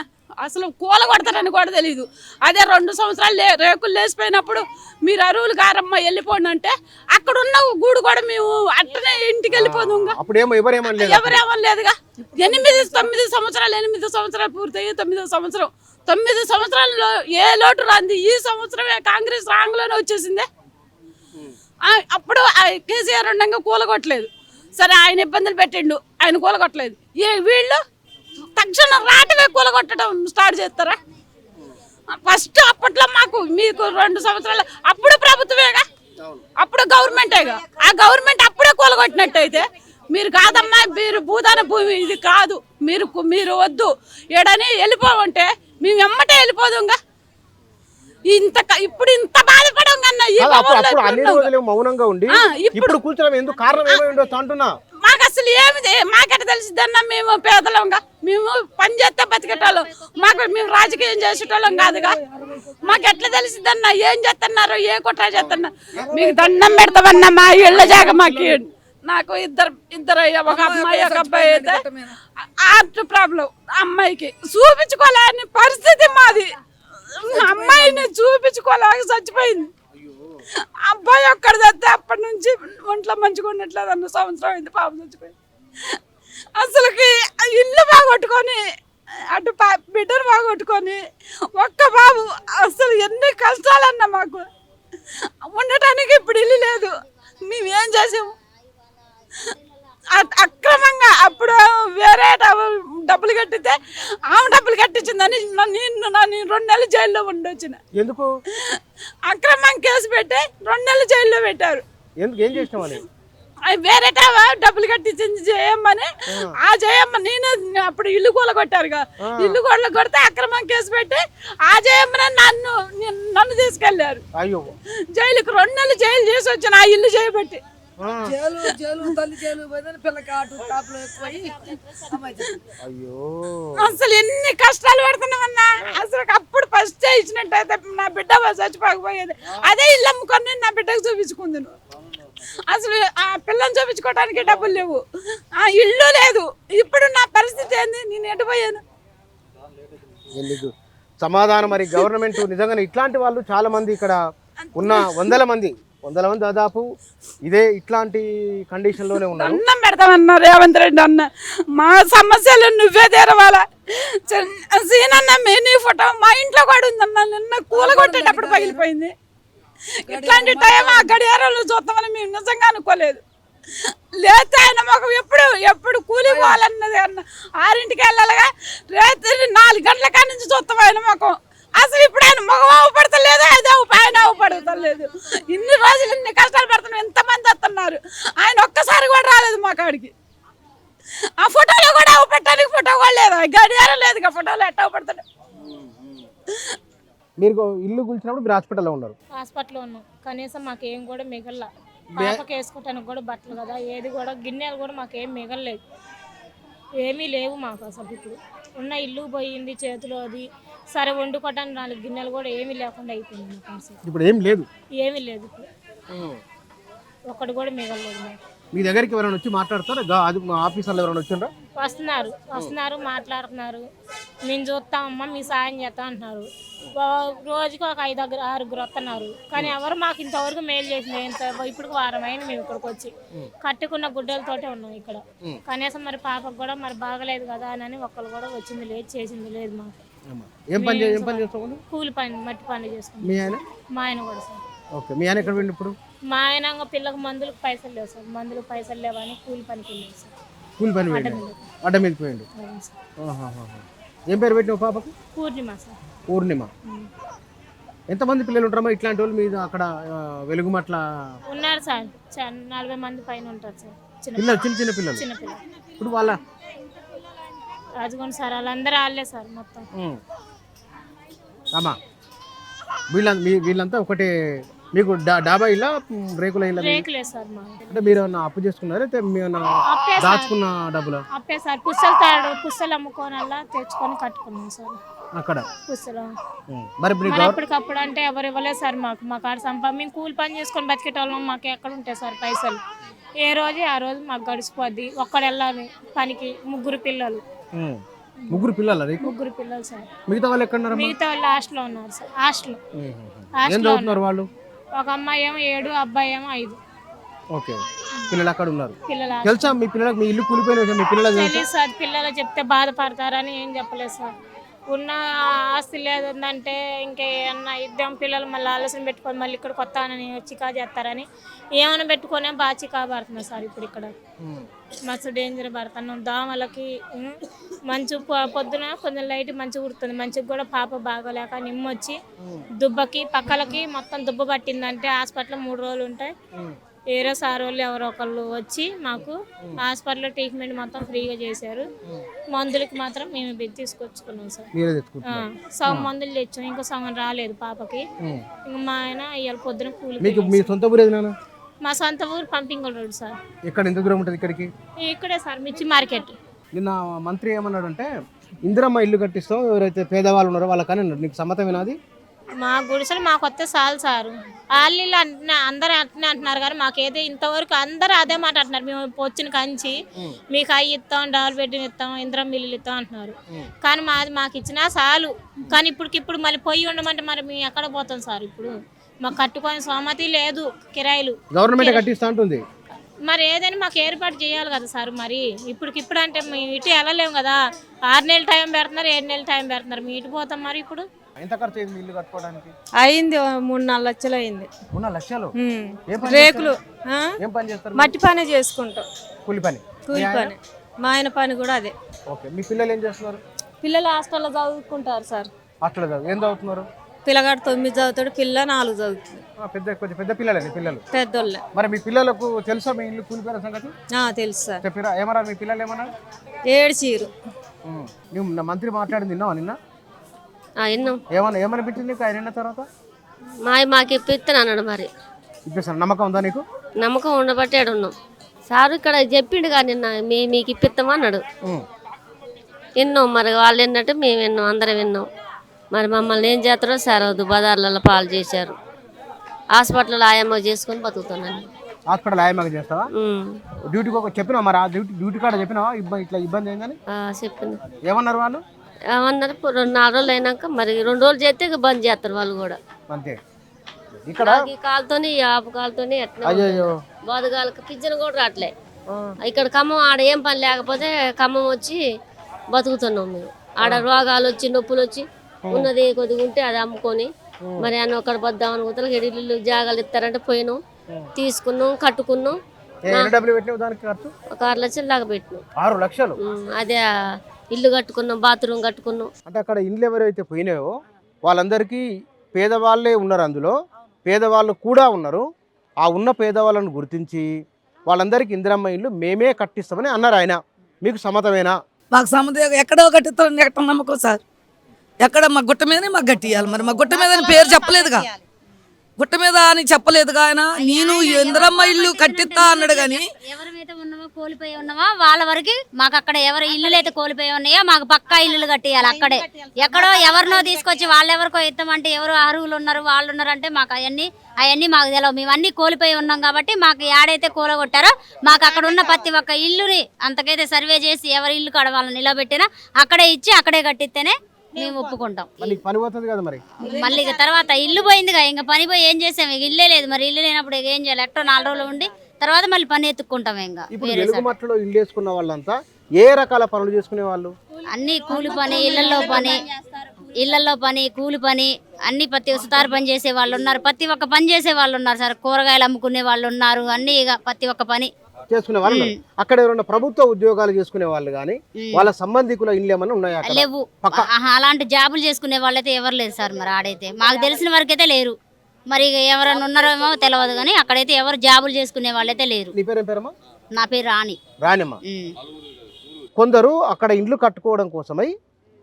అసలు కూల కొడతారని కూడా తెలియదు. అదే 2 సంవత్సరాలు రేకులు లేచిపోయినప్పుడు మీరు అరువులు కారమ్మ వెళ్ళిపోండి అంటే అక్కడ ఉన్న గూడు కూడా మేము అట్టనే ఇంటికి వెళ్ళిపోదాం. ఎవరేమనలేదుగా. 8 సంవత్సరాలు పూర్తయ్యి 9వ సంవత్సరం. 9 సంవత్సరాల్లో ఏ లోటు రాంది. ఈ సంవత్సరమే కాంగ్రెస్ రాంగ్లోనే వచ్చేసిందే. అప్పుడు కేసీఆర్ ఉండగా కూలగొట్టలేదు. సరే ఆయన ఇబ్బందులు పెట్టిండు, ఆయన కూలగొట్టలేదు. వీళ్ళు తక్షణం రాటమే కూలగొట్టడం స్టార్ట్ చేస్తారా? ఫస్ట్ అప్పట్లో మీకు 2 సంవత్సరాలు అప్పుడు ప్రభుత్వమేగా, అప్పుడు గవర్నమెంటేగా. ఆ గవర్నమెంట్ అప్పుడే కూలగొట్టినట్టయితే మీరు కాదమ్మా, మీరు భూదాన భూమి ఇది కాదు, మీరు వద్దు ఏడని వెళ్ళిపోవంటే మేము ఎమ్మటే వెళ్ళిపోదుగా. ఇప్పుడు ఇంత బాధపడం కన్నా మౌనంగా ఉండి ఇప్పుడు కూర్చోడం ఎందుకు, కారణం ఏమై ఉండొచ్చు అంటున్నా. మాకు అసలు మాకెట తెలిసిద్దన్నా, మేము పేదలంగా, మేము పని చేస్తే బతికేటోళ్ళం. మేము రాజకీయం చేసేటోళ్ళం కాదుగా. మాకు ఎట్లా తెలిసిద్దన్నా ఏం చేస్తున్నారు, ఏ కుట్ర చేస్తున్నారు. మీకు దండం పెడతామన్నా మా ఇళ్ళ జాగ మాకు. నాకు ఇద్దరు ఒక అమ్మాయి ఒక అబ్బాయి అయితే హార్ట్ ప్రాబ్లం, అమ్మాయికి చూపించుకోలేని పరిస్థితి మాది. అమ్మాయిని చూపించుకోలేక చచ్చిపోయింది. అబ్బాయి ఒక్కడి తెస్తే అప్పటి నుంచి ఒంట్లో మంచిగా ఉండట్లేదు అన్న. సంవత్సరం అయింది పాప చచ్చిపోయింది. అసలుకి ఇల్లు బాగొట్టుకొని అటు బిడ్డను బాగొట్టుకొని ఒక్క బాబు. అసలు ఎన్ని కష్టాలన్నా మాకు. ఉండటానికి ఇప్పుడు ఇల్లు లేదు. మేమేం చేసాము? అక్రమంగా అప్పుడు వేరే డబ్బులు కట్టితే ఆమె డబ్బులు కట్టించిందని నేను 2 నెలలు జైల్లో ఉండొచ్చిన. ఎందుకు? అక్రమం కేసు పెట్టి 2 నెలలు జైల్లో పెట్టారు. ఏం చేసినామని? వేరే డబ్బులు కట్టించింది జయమ్మని. ఆ జయమ్మ నేను అప్పుడు ఇల్లు కూల కొట్టారుగా, ఇల్లు కూల కొడితే అక్రమం కేసు పెట్టి ఆ జయమ్మని నన్ను తీసుకెళ్లారు జైలుకి. 2 నెలలు జైలు చేసి వచ్చిన ఆ ఇల్లు చేయబట్టి. అసలు ఎన్ని కష్టాలు పడుతున్నామన్నా. అసలు అప్పుడు ఫస్ట్ ఇచ్చినట్టయితే నా బిడ్డ చచ్చిపోకపోయేది. అదే ఇల్లు అమ్ముకొని నా బిడ్డకు చూపించుకుంది. అసలు ఆ పిల్లని చూపించుకోవడానికి డబ్బులు లేవు, ఆ ఇల్లు లేదు. ఇప్పుడు నా పరిస్థితి ఏంది? నేను ఎటు పోయాను? సమాధానం మరి గవర్నమెంట్ నిజంగానే ఇట్లాంటి వాళ్ళు చాలా మంది ఇక్కడ ఉన్న వందల మంది దాదాపు ఇట్లాంటి కండిషన్ లోనే ఉన్నారు. అన్నం పెడతామన్నా రేవంత్ రెడ్డి అన్న, మా సమస్యలు నువ్వే తీరవాలా. సీనన్న నీ ఫోటో మా ఇంట్లో కూడా ఉందన్న, నిన్న కూలగొట్టేటప్పుడు పగిలిపోయింది. ఇట్లాంటి టైం ఆ గడియారంలో చూస్తామని మేము నిజంగా అనుకోలేదు. లేతే ఆయన మాకు ఎప్పుడు కూలి పోవాలన్నది అన్న. 6ంటికి వెళ్ళాలిగా, రాత్రి 4 గంటల కాడి నుంచి చూస్తాం ఆయన మాకు. అసలు ఇప్పుడు ఆయన మగం అవపడతలేదు, ఆయన అవపడతలేదు. ఇన్ని రోజులు ఇన్ని కష్టాలు పడుతున్నాం, ఎంతమంది వస్తున్నారు. ఆయన ఒక్కసారి కూడా రాలేదు మా కాడికి. ఆ ఫోటోలో కూడా అవపెట్టడానికి ఫోటో కూడా లేదు, గడియారం లేదు. ఫోటోలో ఎట్ట అవపడతాడు? మీరు ఇల్లు కూల్చినప్పుడు మీరు హాస్పిటల్లో ఉన్నారు? హాస్పిటల్లో ఉన్నాం. కనీసం మాకేం కూడా మిగల, పాపకి వేసుకోవటానికి కూడా బట్టలు కదా, ఏది కూడా గిన్నెలు కూడా మాకేం మిగలలేదు. ఏమీ లేవు మాకు. అసలు ఇప్పుడు ఉన్న ఇల్లు పోయింది చేతిలో. అది సరే వండుకోవటానికి 4 గిన్నెలు కూడా ఏమీ లేకుండా అయిపోయింది మాకు. ఇప్పుడు ఏమీ లేదు ఇప్పుడు ఒక్కటి కూడా మిగలలేదు మాకు. మీ దగ్గరికి ఎవరైనా వచ్చి మాట్లాడతారా? అది మా ఆఫీసర్లు ఎవరైనా వచ్చిండ్రా? వస్తున్నారు మాట్లాడుతున్నారు. మేము చూస్తామమ్మా మీ సాయం చేస్తాం అంటున్నారు. రోజుకి ఒక 5-6 వస్తున్నారు. కానీ ఎవరు మాకు ఇంతవరకు మేలు చేసింది ఇప్పుడు వారమైంది మేము ఇక్కడికి వచ్చి కట్టుకున్న గుడ్డలతోటే ఉన్నాం ఇక్కడ. కనీసం మరి పాపకు కూడా మరి బాగలేదు కదా అని ఒక్కరు కూడా వచ్చింది లేదు, చేసింది లేదు. మాకు ఏం పని చేస్తావు? కూలి పని, మట్టి పని చేసుకుంటాం. మీ ఆయన? మా ఆయన కూడా సార్. ఓకే, మీ ఆయన ఎక్కడ వెళ్ళి ఇప్పుడు? మా ఆయన పిల్లలకు మందులకు పైసలు లేవు సార్. మందులకు పైసలు లేవని కూలి పనికి వెళ్ళారు సార్. కూలి పని అడ్డ మీద పోయిండు. ఏం పేరు పెట్టినావు పాపకు? పూర్ణిమ సార్. పూర్ణిమ. ఎంతమంది పిల్లలు ఉంటారమ్మా ఇట్లాంటి వాళ్ళు మీద అక్కడ వెలుగుమట్ల? ఉన్నారు సార్, 40 మంది పైన ఉంటారు సార్. చిన్న పిల్లలు. ఇప్పుడు వాళ్ళ రాజుగొండ సార్ వాళ్ళందరూ వాళ్ళే సార్ మొత్తం. అమ్మా వీళ్ళంతా ఒకటే మీకు డాబా ఇల్లా రేకుల ఇల్లా? రేకులే సార్ మా. అంటే మీరు ఏమన్నా అప్పు చేసుకున్నారా దాచుకున్న డబ్బులు? అప్పే సార్, పుస్తలు అమ్ముకోనల్లా తెచ్చుకొని కట్టుకున్నాం సార్ అక్కడ పుస్తలు. మరి అప్పటికప్పుడు అంటే ఎవరు ఇవ్వలేదు సార్ మాకు. మా కాడ మేము కూలి పని చేసుకొని బతికేటోళ్ళం. మాకు ఎక్కడ ఉంటాయి సార్ పైసలు? ఏ రోజు ఆ రోజు మాకు గడిచిపోద్ది. ఒక్కడు వెళ్ళాలి పనికి. 3 పిల్లలు. 3 పిల్లలు? 3 పిల్లలు సార్. మిగతా వాళ్ళు ఎక్కడ? మిగతా వాళ్ళు హాస్టల్లో ఉన్నారు సార్. హాస్టల్లో వాళ్ళు ఒక అమ్మాయి ఏమో 7, అబ్బాయి ఏమో 5. ఓకే, పిల్లలు అక్కడ ఉన్నారు. పిల్లలు తెలుసా మీ పిల్లలకు? మీ ఇల్లు కూలిపోయిన మీ పిల్లలు తెలియదు సార్. పిల్లలు చెప్తే బాధపడతారని ఏం చెప్పలేదు సార్. ఉన్న ఆస్తి లేదంటే ఇంకేమన్నా ఇద్దాం పిల్లలు మళ్ళీ ఆలోచన పెట్టుకొని మళ్ళీ ఇక్కడ కొత్తానని చికా చేస్తారని ఏమైనా పెట్టుకొని బాగా చికా పడుతున్నారు సార్. ఇప్పుడు ఇక్కడ మస్తు డేంజర్ పడుతున్నాం. దోమలకి మంచు పొద్దున కొంచెం లైట్ మంచిగా కుడుతుంది. మంచిగా కూడా పాప బాగోలేక నిమ్మొచ్చి దుబ్బకి పక్కలకి మొత్తం దుబ్బ పట్టిందంటే హాస్పిటల్లో 3 రోజులు ఉంటాయి. వేరే సార్ వాళ్ళు ఎవరో ఒకళ్ళు వచ్చి మాకు హాస్పిటల్లో ట్రీట్మెంట్ మొత్తం ఫ్రీగా చేశారు. మందులకి మాత్రం మేము తీసుకొచ్చుకున్నాం సార్. సగం మందులు తెచ్చాం, ఇంకో సగం రాలేదు పాపకి. ఇంకా మా ఆయన ఇవాళ పొద్దున కూలి. మా సొంత ఊరు పంపింగ్ రోడ్ సార్. ఇక్కడే సార్, మిర్చి మార్కెట్. నిన్న మంత్రి ఏమన్నాడంటే ఇందిరమ్మ ఇల్లు కట్టిస్తాం ఎవరైతే పేదవాళ్ళు ఉన్నారో వాళ్ళకని అన్నాడు. నీకు సమ్మతమేనా అది? మా గుడిసెలు మాకు వస్తే చాలు సారు. వాళ్ళు అందరూ అట్నే అంటున్నారు కానీ మాకేదో ఇంతవరకు అందరూ అదే మాట అంటున్నారు. మేము వచ్చిన కంచి మీకు అవి ఇస్తాం, డబుల్ బెడ్రూమ్ ఇస్తాం, ఇందిరమ్మ ఇల్లు ఇస్తాం అంటున్నారు. కానీ మాకు ఇచ్చినా చాలు. కానీ ఇప్పుడు మళ్ళీ పొయ్యి ఉండమంటే మరి మేము ఎక్కడ పోతాం సార్? ఇప్పుడు మాకు కట్టుకొని సోమతి లేదు, కిరాయిలు గవర్నమెంట్ కట్టిస్తా ఉంటుంది. మరి ఏదైనా మాకు ఏర్పాటు చేయాలి కదా సార్. మరి ఇప్పుడు అంటే మేము ఇటు వెళ్ళలేము కదా. 6 నెలలు టైం పెడుతున్నారు, 7 నెలలు టైం పెడుతున్నారు. మేము ఇటు పోతాం మరి ఇప్పుడు. ఎంత ఖర్చు అయింది ఇల్లు కట్టుకోవడానికి? అయింది 3-4 లక్షలు అయింది. 3-4 లక్షలు? రేకులు ఏం పని చేస్తారు? మట్టి పని చేసుకుంటాం. కూలి పని. మా ఆయన పని కూడా అదే. ఓకే, మీ పిల్లలు ఏం చేస్తున్నారు? పిల్లలు హాస్టల్లో చదువుకుంటారు సార్. హాస్టల్లో ఏం చదువుతున్నారు? పిల్లగాడు 9 చదువుతాడు, పిల్ల 4 చదువుతుంది. పెద్ద పిల్లలే పిల్లలు? పెద్దోళ్ళే. మరి మీ పిల్లలకు తెలుసా మీ ఇల్లు కూలిపోయిన సంగతి? తెలుసు సార్. చెప్పిరా ఏమన్నారు మీ పిల్లలు? ఏమన్నారు? ఏడ్చీరు. నువ్వు మంత్రి మాట్లాడింది విన్నావా నిన్న? ఏమని పెట్టింది ఆయన విన్న తర్వాత? మాకు ఇప్పిస్తాను అన్నాడు. మరి ఇప్పిస్తాను నమ్మకం ఉందా నీకు? నమ్మకం ఉండబట్టే ఉన్నాం సార్. ఇక్కడ చెప్పిండు కానీ నిన్న మీకు ఇప్పిస్తామా అన్నాడు. విన్నాం మరి. వాళ్ళు విన్నట్టు మేము విన్నాం, అందరం విన్నాం. మరి మమ్మల్ని ఏం చేస్తారో సార్. బజార్లలో పాలు చేశారు. హాస్పిటల్లో ఆయమ్మ చేసుకొని బతుకుతున్నాను. హాస్పిటల్ ఆయమ్మకి చేస్తావా? డ్యూటీకి చెప్పినా మరి? ఆ డ్యూటీ కాడ చెప్పినావా ఇట్లా ఇబ్బంది అయిందని? చెప్పింది. ఏమన్నారు వాళ్ళు? ఏమన్నారు 2-4 రోజులు అయినాక మరి 2 రోజులు చేస్తే బంద్ చేస్తారు వాళ్ళు కూడా. అంతే. ఇక్కడ ఈ కాలుతోని ఆపు కాలుతోని ఎట్లా బోధగాలకు పింఛను కూడా రావట్లే. ఇక్కడ ఖమ్మం ఆడ ఏం పని లేకపోతే ఖమ్మం వచ్చి బతుకుతున్నాం మేము. ఆడ రోగాలు వచ్చి నొప్పులు వచ్చి ఉన్నది కొద్దిగా ఉంటే అది అమ్ముకొని మరి అన్న ఒకటి బద్దాం అనుకుంటారు. ఇల్లు జాగాలు ఇస్తారంటే పోయినాం, తీసుకున్నాం, కట్టుకున్నాం. ఒక 6 లక్షలు దాకా పెట్టినాం. 6 లక్షలు? అదే ఇల్లు కట్టుకున్నాం, బాత్రూమ్ కట్టుకున్నాం. అంటే అక్కడ ఇండ్లు ఎవరైతే పోయినాయో వాళ్ళందరికీ పేదవాళ్ళే ఉన్నారు. అందులో పేదవాళ్ళు కూడా ఉన్నారు. ఆ ఉన్న పేదవాళ్ళను గుర్తించి వాళ్ళందరికీ ఇందిరమ్మ ఇల్లు మేమే కట్టిస్తామని అన్నారు ఆయన. మీకు సమ్మతమేనా? మాకు సమ్మతం. ఎక్కడో కట్టిస్తాం ఎక్కడ నమ్మకం సార్? ఎక్కడ మా గుట్ట మీదనే మాకు కట్టియాలి. మరి మా గుట్ట మీద పేరు చెప్పలేదుగా. గుట్ట మీద అని చెప్పలేదు ఆయన. నేను ఇందిరమ్మ ఇల్లు కట్టిస్తా అన్నాడు కానీ ఎవరైతే ఉన్నామో కోల్పోయి ఉన్నామో వాళ్ళ వరకు మాకు అక్కడ ఎవరు ఇల్లులు అయితే కోల్పోయి ఉన్నాయో మాకు పక్కా ఇల్లులు కట్టియాలి. అక్కడే ఎక్కడో ఎవరినో తీసుకొచ్చి వాళ్ళెవరికో ఇస్తామంటే ఎవరు అర్హులు ఉన్నారు వాళ్ళు ఉన్నారు అంటే మాకు అవన్నీ మాకు తెలియవు. మేము అన్ని కోల్పోయి ఉన్నాం కాబట్టి మాకు ఏడైతే కూలగొట్టారో మాకు అక్కడ ఉన్న ప్రతి ఒక్క ఇల్లుని అంతకైతే సర్వే చేసి ఎవరి ఇల్లు కాడ వాళ్ళని నిలబెట్టినా అక్కడే ఇచ్చి అక్కడే కట్టిస్తేనే మేము ఒప్పుకుంటాం. మళ్ళీ తర్వాత ఇల్లు పోయిందిగా, ఇంకా పని పోయి ఏం చేసాము, ఇల్లే లేదు. మరి ఇల్లు లేనప్పుడు ఏం చేయాలి? ఎట్టో 4 రోజులు ఉండి తర్వాత మళ్ళీ పని ఎత్తుక్కుంటాం. ఇంకా ఇల్లు వేసుకున్న వాళ్ళంతా ఏ రకాల పనులు చేసుకునే వాళ్ళు? అన్ని కూలి పని, ఇళ్లలో పని, కూలి పని, అన్ని ప్రతి సుతారు పని చేసే వాళ్ళు ఉన్నారు, ప్రతి ఒక్క పని చేసే వాళ్ళు ఉన్నారు సార్. కూరగాయలు అమ్ముకునే వాళ్ళు ఉన్నారు, అన్ని ఇక ప్రతి ఒక్క పని చేసుకునే వాళ్ళు. అక్కడ ఎవరైనా ప్రభుత్వ ఉద్యోగాలు చేసుకునే వాళ్ళు కానీ వాళ్ళ సంబంధికుల ఇల్లు ఏమైనా ఉన్నాయా? లేవు. అలాంటి జాబులు చేసుకునే వాళ్ళైతే ఎవరు లేరు సార్. మరి ఆడైతే మాకు తెలిసిన వరకు అయితే లేరు. మరి ఎవరైనా ఉన్నారేమో తెలియదు కానీ అక్కడైతే ఎవరు జాబులు చేసుకునే వాళ్ళైతే లేరు. నీ పేరు ఏం పేరమ్మా? నా పేరు రాణిమ్మ. కొందరు అక్కడ ఇండ్లు కట్టుకోవడం కోసమై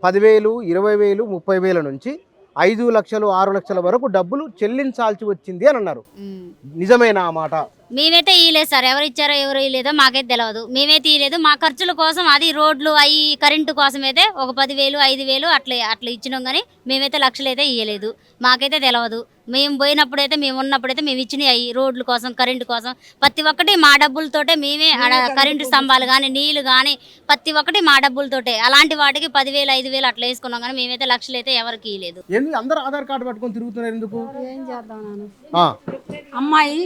10,000, 20,000, 30,000 నుంచి 5 లక్షలు 6 లక్షల వరకు డబ్బులు చెల్లించాల్సి వచ్చింది అని అన్నారు. నిజమేనా ఆ మాట? మేమైతే ఇయ్యలేదు సార్. ఎవరు ఇచ్చారో ఎవరు ఇయ్యలేదో మాకైతే తెలియదు. మేమైతే ఇయ్యలేదు. మా ఖర్చుల కోసం అది రోడ్లు అవి కరెంటు కోసం అయితే ఒక 10,000, 5,000 అట్లా ఇచ్చినాం కానీ మేమైతే లక్షలు అయితే ఇయ్యలేదు. మాకైతే తెలియదు. మేము పోయినప్పుడైతే మేము ఉన్నప్పుడైతే మేము ఇచ్చినాయి అవి రోడ్ల కోసం కరెంటు కోసం ప్రతి ఒక్కటి మా డబ్బులతోటే మేమే కరెంటు స్తంభాలు కానీ నీళ్లు కానీ ప్రతి ఒక్కటి మా డబ్బులతోటే. అలాంటి వాటికి 10,000, 5,000 అట్లా వేసుకున్నాం కానీ మేమైతే లక్షలు అయితే ఎవరికి ఇయ్యలేదు. అందరూ ఆధార్ కార్డు పట్టుకొని తిరుగుతున్నారు ఎందుకు? ఏం చేద్దాం నాన్న, అమ్మాయి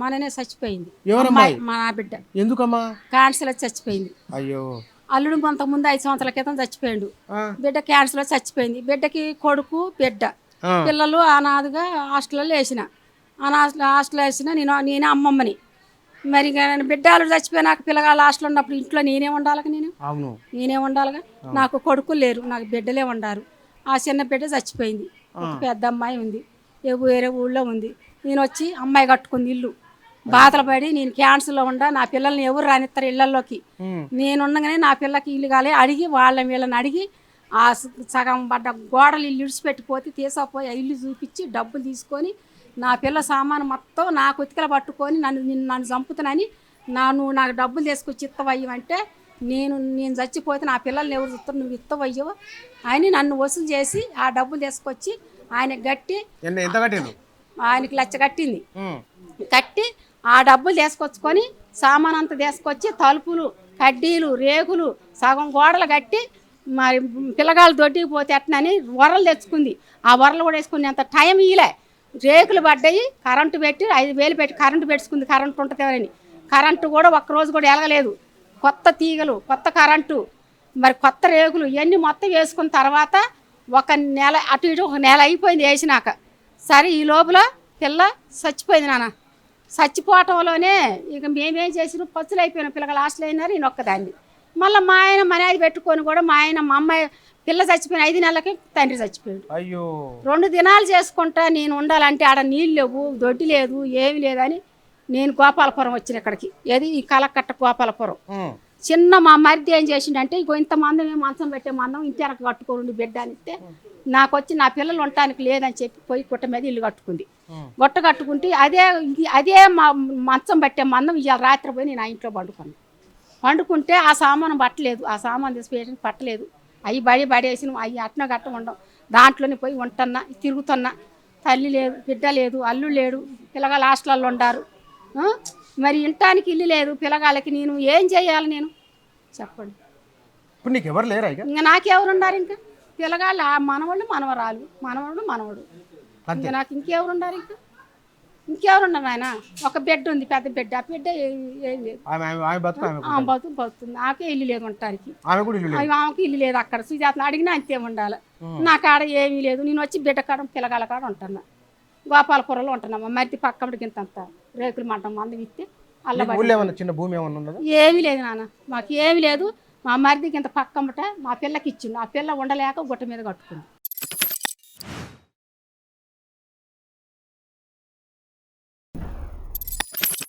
మననే చచ్చిపోయింది. మా నా బిడ్డ. ఎందుకమ్మా? క్యాన్సర్ వచ్చి చచ్చిపోయింది. అయ్యో. అల్లుడు కొంతకుముందు 5 సంవత్సరాల క్రితం చచ్చిపోయాడు. బిడ్డ క్యాన్సర్ వచ్చి చచ్చిపోయింది. బిడ్డకి కొడుకు బిడ్డ పిల్లలు అనాథగా హాస్టల్లో వేసిన హాస్టల్లో వేసిన నేనే అమ్మమ్మని. మరి బిడ్డ అల్లుడు చచ్చిపోయినాక పిల్లగాళ్ళు హాస్టల్ ఉన్నప్పుడు ఇంట్లో నేనే ఉండాలిగా. నేనే ఉండాలిగా. నాకు కొడుకులు లేరు, నాకు బిడ్డలే ఉండారు. ఆ చిన్న బిడ్డ చచ్చిపోయింది. ఒక పెద్ద అమ్మాయి ఉంది, వేరే ఊళ్ళో ఉంది. నేను వచ్చి అమ్మాయి కట్టుకుంది ఇల్లు. బాధలు పడి నేను క్యాన్సర్లో ఉండా, నా పిల్లల్ని ఎవరు రానిస్తారు ఇళ్లలోకి. నేను ఉండగానే నా పిల్లకి ఇల్లు కాలే అడిగి వీళ్ళని అడిగి ఆ సగం పడ్డ గోడలు ఇల్లు ఇడిచిపెట్టిపోతే తీసుకుపోయి ఆ ఇల్లు చూపించి డబ్బులు తీసుకొని నా పిల్ల సామాను మొత్తం నా కొతికలు పట్టుకొని నన్ను చంపుతానని నువ్వు నాకు డబ్బులు తీసుకొచ్చి ఇత్తవయ్యవంటే నేను చచ్చిపోతే నా పిల్లల్ని ఎవరు చూస్తారు, నువ్వు ఇత్తవయ్యవు అని నన్ను వసూలు చేసి ఆ డబ్బులు తీసుకొచ్చి ఆయనకి కట్టి ఆయనకి లచ్చ కట్టింది. కట్టి ఆ డబ్బులు తీసుకొచ్చుకొని సామాన్ అంతా తీసుకొచ్చి తలుపులు కడ్డీలు రేకులు సగం గోడలు కట్టి మరి పిల్లగాళ్ళు దొడ్డికి పోతే ఎట్టనని వరలు తెచ్చుకుంది. ఆ వరలు కూడా వేసుకుని అంత టైం ఇయ్యలే. రేకులు పడ్డాయి, కరెంటు పెట్టి 5,000 పెట్టి కరెంటు పెట్టుకుంది. కరెంటు ఉంటుందని కరెంటు కూడా ఒక్కరోజు కూడా ఎలగలేదు. కొత్త తీగలు, కొత్త కరెంటు, మరి కొత్త రేకులు ఇవన్నీ మొత్తం వేసుకున్న తర్వాత 1 నెల అటు ఇటు 1 నెల అయిపోయింది వేసినాక. సరే ఈ లోపల పిల్ల చచ్చిపోయింది నాన్న. చచ్చిపోవటంలోనే ఇక మేమేం చేసినాం, పచ్చులు అయిపోయినాం. పిల్లలు హాస్టల్ అయినారు, నేను ఒక్కదాన్ని. మళ్ళీ మా ఆయన మనాది పెట్టుకొని కూడా మా అమ్మాయి పిల్ల చచ్చిపోయిన 5 నెలలకి తండ్రి చచ్చిపోయాడు. 2 దినాలు చేసుకుంటా నేను ఉండాలంటే ఆడ నీళ్ళు లేవు, దొడ్డి లేదు, ఏమి లేదని నేను గోపాలపురం వచ్చిన ఇక్కడికి. ఏది ఈ కలకట్ట గోపాలపురం. చిన్న మా మరిది ఏం చేసిండంటే ఇగో ఇంత మందం ఏం మంచం పెట్టే మందం ఇంటి వెనక కట్టుకోండి బిడ్డ అనిస్తే నాకు వచ్చి నా పిల్లలు ఉండటానికి లేదని చెప్పి పోయి గుట్ట మీద ఇల్లు కట్టుకుంది. గుట్ట కట్టుకుంటే అదే మా మంచం పెట్టే మందం ఇవాళ రాత్రి పోయి నేను ఆ ఇంట్లో పండుకుంటే ఆ సామాను పట్టలేదు. ఆ సామాను తీసి పట్టలేదు. అవి బడి వేసిన అవి అట్న గట్ట ఉండవు. దాంట్లోనే పోయి ఉంటున్నా తిరుగుతున్నా. తల్లి లేదు, బిడ్డ లేదు, అల్లు లేడు, పిల్లగాళ్ళు హాస్టల్లో ఉండారు. మరి ఇంటానికి ఇల్లు లేదు పిల్లగాళ్ళకి. నేను ఏం చేయాలి? నేను చెప్పండి. ఇంకా నాకెవరున్నారు? ఇంకా పిల్లగాళ్ళు మనవాళ్ళు మనవరాలు, మనవడు. ఇంకా నాకు ఇంకెవరున్నారు? ఇంకెవరున్నారు ఆయన? ఒక బిడ్డ ఉంది, పెద్ద బిడ్డ. ఆ బిడ్డ ఏం లేదు, బతుకుతుంది. ఆకే ఇల్లు లేదు ఉండటానికి. ఆమెకి ఇల్లు లేదు. అక్కడ సుజాతను అడిగినా అంతే ఉండాలి. నాకు ఆడ ఏమీ లేదు. నేను వచ్చి బిడ్డ కాడ పిల్లగాళ్ళ కాడ ఉంటున్నా. గోపాలపురంలో ఉంటున్నామా. మరిది పక్కడికి ఇంతంత రేకులు మంటం మందం ఇస్తే ఏమీ లేదు నాన్న. మాకు ఏమీ లేదు. మా మరిదికి ఇంత పక్కమ్మట మా పిల్లకి ఇచ్చిండు. ఆ పిల్ల ఉండలేక గుట్ట మీద కట్టుకుంది.